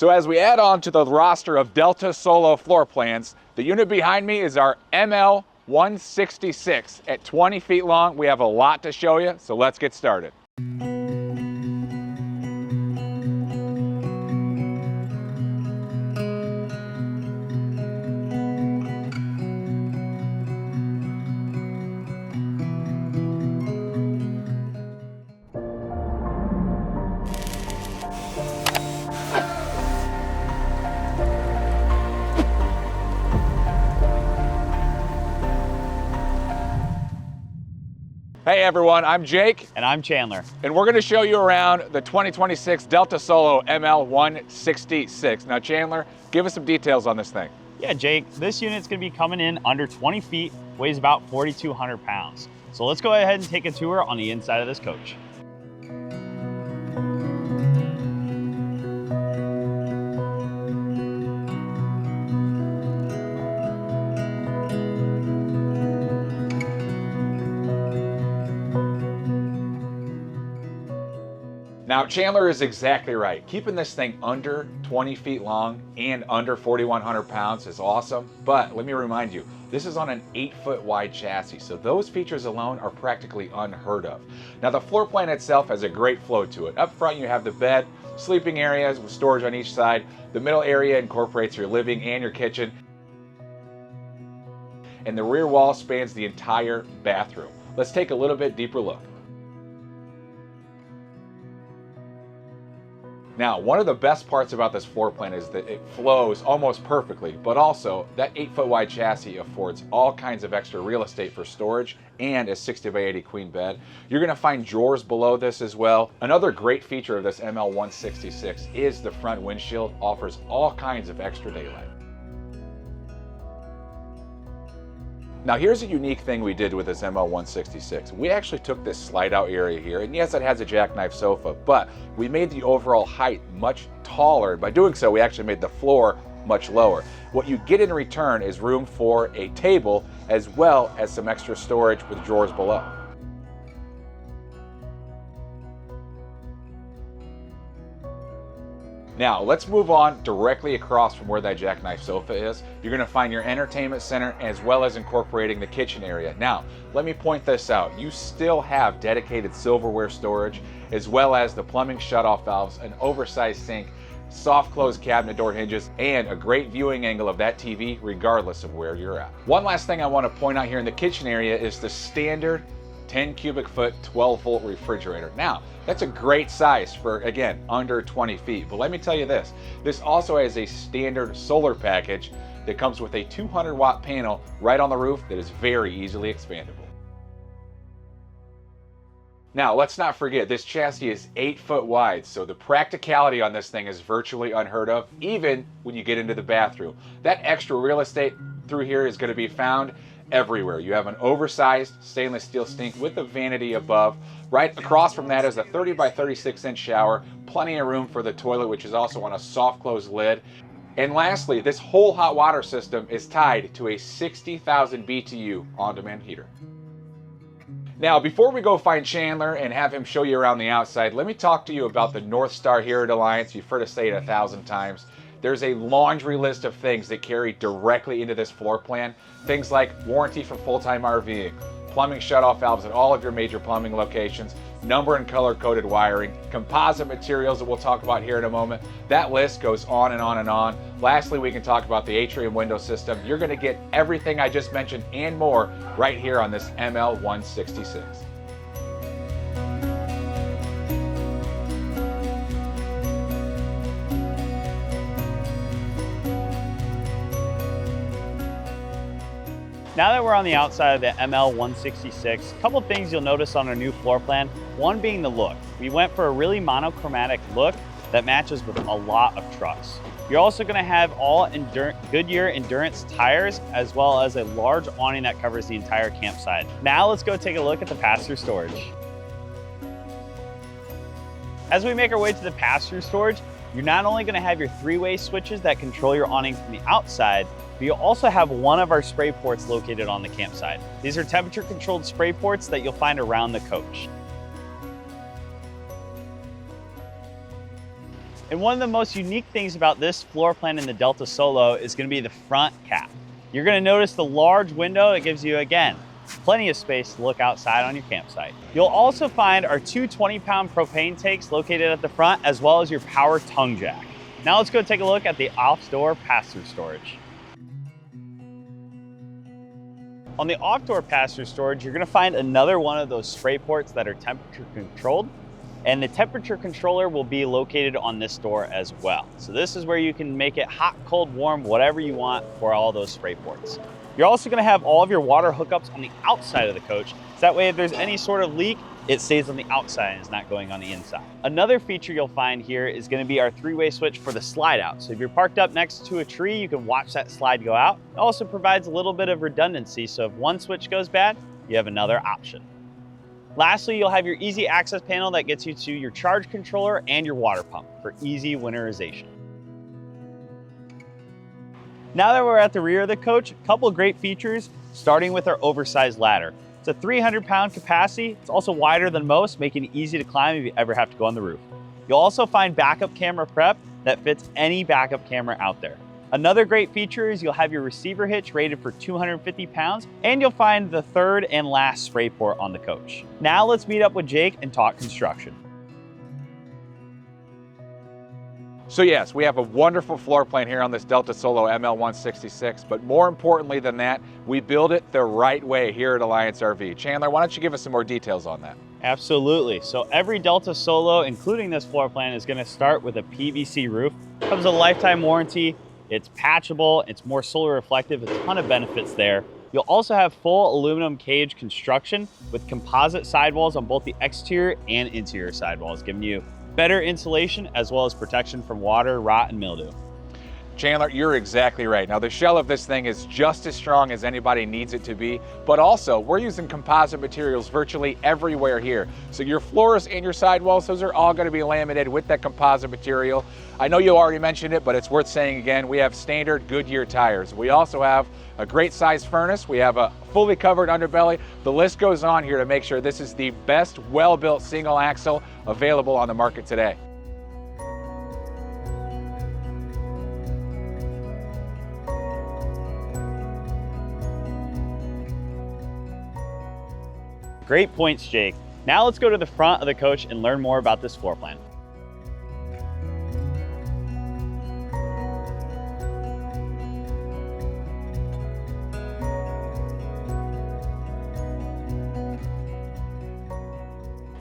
So as we add on to the roster of Delta Solo floor plans, the unit behind me is our ML166 at 20 feet long. We have a lot to show you, so let's get started. Hey everyone, I'm Jake. And I'm Chandler. And we're going to show you around the 2026 Delta Solo ML166. Now Chandler, give us some details on this thing. Yeah, Jake, this unit's going to be coming in under 20 feet, weighs about 4,200 pounds. So let's go ahead and take a tour on the inside of this coach. Now Chandler is exactly right. Keeping this thing under 20 feet long and under 4,100 pounds is awesome, but let me remind you, this is on an 8-foot wide chassis, so those features alone are practically unheard of. Now the floor plan itself has a great flow to it. Up front you have the bed, sleeping areas with storage on each side. The middle area incorporates your living and your kitchen. And the rear wall spans the entire bathroom. Let's take a little bit deeper look. Now, one of the best parts about this floor plan is that it flows almost perfectly, but also that 8-foot wide chassis affords all kinds of extra real estate for storage and a 60x80 queen bed. You're gonna find drawers below this as well. Another great feature of this ML166 is the front windshield offers all kinds of extra daylight. Now here's a unique thing we did with this ML166. We actually took this slide out area here, and yes, it has a jackknife sofa, but we made the overall height much taller. By doing so, we actually made the floor much lower. What you get in return is room for a table as well as some extra storage with drawers below. Now, let's move on directly across from where that jackknife sofa is. You're gonna find your entertainment center as well as incorporating the kitchen area. Now, let me point this out. You still have dedicated silverware storage as well as the plumbing shutoff valves, an oversized sink, soft close cabinet door hinges, and a great viewing angle of that TV regardless of where you're at. One last thing I wanna point out here in the kitchen area is the standard 10 cubic foot, 12 volt refrigerator. Now, that's a great size for, again, under 20 feet. But let me tell you this, this also has a standard solar package that comes with a 200 watt panel right on the roof that is very easily expandable. Now, let's not forget, this chassis is 8 foot wide, so the practicality on this thing is virtually unheard of, even when you get into the bathroom. That extra real estate through here is gonna be found everywhere. You have an oversized stainless steel sink with a vanity above. Right across from that is a 30 by 36 inch shower, plenty of room for the toilet, which is also on a soft close lid. And lastly, this whole hot water system is tied to a 60,000 BTU on-demand heater. Now, before we go find Chandler and have him show you around the outside, let me talk to you about the North Star here at Alliance. You've heard us say it 1,000 times. There's a laundry list of things that carry directly into this floor plan. Things like warranty for full-time RVing, plumbing shutoff valves at all of your major plumbing locations, number and color coded wiring, composite materials that we'll talk about here in a moment. That list goes on and on and on. Lastly, we can talk about the atrium window system. You're gonna get everything I just mentioned and more right here on this ML166. Now that we're on the outside of the ML166, a couple of things you'll notice on our new floor plan. One being the look. We went for a really monochromatic look that matches with a lot of trucks. You're also gonna have all Goodyear Endurance tires, as well as a large awning that covers the entire campsite. Now let's go take a look at the pass-through storage. As we make our way to the pass-through storage, you're not only gonna have your 3-way switches that control your awning from the outside, but you'll also have one of our spray ports located on the campsite. These are temperature controlled spray ports that you'll find around the coach. And one of the most unique things about this floor plan in the Delta Solo is going to be the front cap. You're going to notice the large window. It gives you, again, plenty of space to look outside on your campsite. You'll also find our two 20-pound propane tanks located at the front, as well as your power tongue jack. Now let's go take a look at the off-door pass-through storage. On the off-door pass-through storage, you're going to find another one of those spray ports that are temperature controlled, and the temperature controller will be located on this door as well. So this is where you can make it hot, cold, warm, whatever you want for all those spray ports. You're also going to have all of your water hookups on the outside of the coach, so that way if there's any sort of leak, it stays on the outside and is not going on the inside. Another feature you'll find here is going to be our three-way switch for the slide out. So if you're parked up next to a tree, you can watch that slide go out. It also provides a little bit of redundancy, so if one switch goes bad, you have another option. Lastly, you'll have your easy access panel that gets you to your charge controller and your water pump for easy winterization. Now that we're at the rear of the coach, a couple of great features, starting with our oversized ladder. It's a 300-pound capacity. It's also wider than most, making it easy to climb if you ever have to go on the roof. You'll also find backup camera prep that fits any backup camera out there. Another great feature is you'll have your receiver hitch rated for 250 pounds, and you'll find the third and last spray port on the coach. Now let's meet up with Jake and talk construction. So yes, we have a wonderful floor plan here on this Delta Solo ML166, but more importantly than that, we build it the right way here at Alliance RV. Chandler, why don't you give us some more details on that? Absolutely. So every Delta Solo, including this floor plan, is going to start with a PVC roof. It comes with a lifetime warranty. It's patchable, it's more solar reflective, a ton of benefits there. You'll also have full aluminum cage construction with composite sidewalls on both the exterior and interior sidewalls, giving you better insulation as well as protection from water, rot, and mildew. Chandler, you're exactly right. Now the shell of this thing is just as strong as anybody needs it to be, but also we're using composite materials virtually everywhere here. So your floors and your sidewalls, those are all going to be laminated with that composite material. I know you already mentioned it, but it's worth saying again, we have standard Goodyear tires. We also have a great sized furnace. We have a fully covered underbelly. The list goes on here to make sure this is the best well-built single axle available on the market today. Great points, Jake. Now let's go to the front of the coach and learn more about this floor plan.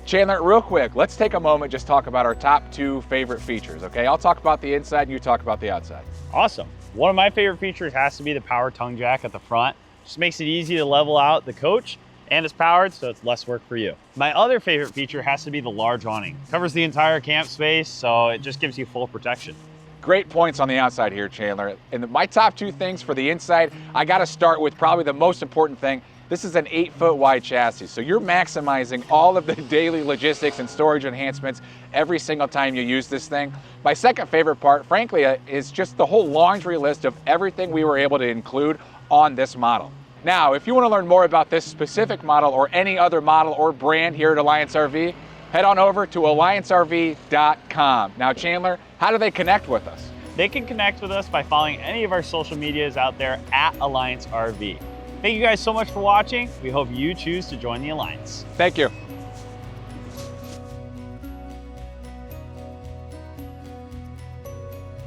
Chandler, real quick, let's take a moment, just talk about our top two favorite features, okay? I'll talk about the inside and you talk about the outside. Awesome. One of my favorite features has to be the power tongue jack at the front. Just makes it easy to level out the coach, and it's powered, so it's less work for you. My other favorite feature has to be the large awning. Covers the entire camp space, so it just gives you full protection. Great points on the outside here, Chandler. And my top two things for the inside, I gotta start with probably the most important thing. This is an 8-foot wide chassis, so you're maximizing all of the daily logistics and storage enhancements every single time you use this thing. My second favorite part, frankly, is just the whole laundry list of everything we were able to include on this model. Now, if you want to learn more about this specific model or any other model or brand here at Alliance RV, head on over to alliancerv.com. Now, Chandler, how do they connect with us? They can connect with us by following any of our social medias out there at Alliance RV. Thank you guys so much for watching. We hope you choose to join the Alliance. Thank you.